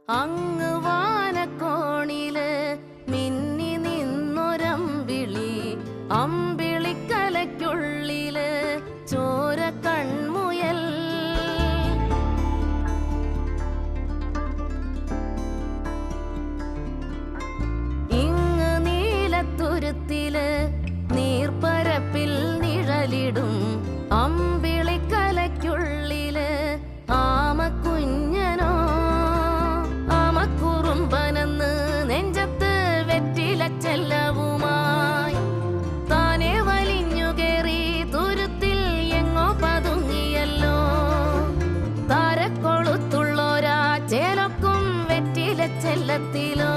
അങ്ങ് വാനക്കോണില് മിന്നി നിന്നൊരമ്പിളി, അമ്പിളിക്കലയ്ക്കുള്ളില് ചോര കൺമുയൽ. ഇങ്ങ് നീലത്തുരുത്തില് നീർപ്പരപ്പിൽ നിഴലിടും അമ്പിളിക്കലയ്ക്കുള്ളില് ആമക്കുഞ്ഞനോ. ആമക്കുറുമ്പനെന്ന് നെഞ്ചത്ത് വെറ്റിലച്ചെല്ലവുമായി താനെ വലിഞ്ഞു കേറി തുരുത്തിൽ എങ്ങോ പതുങ്ങിയല്ലോ. താരക്കൊളുത്തുള്ളോരാ ചേലക്കും വെറ്റിലച്ചെല്ലത്തിലോ.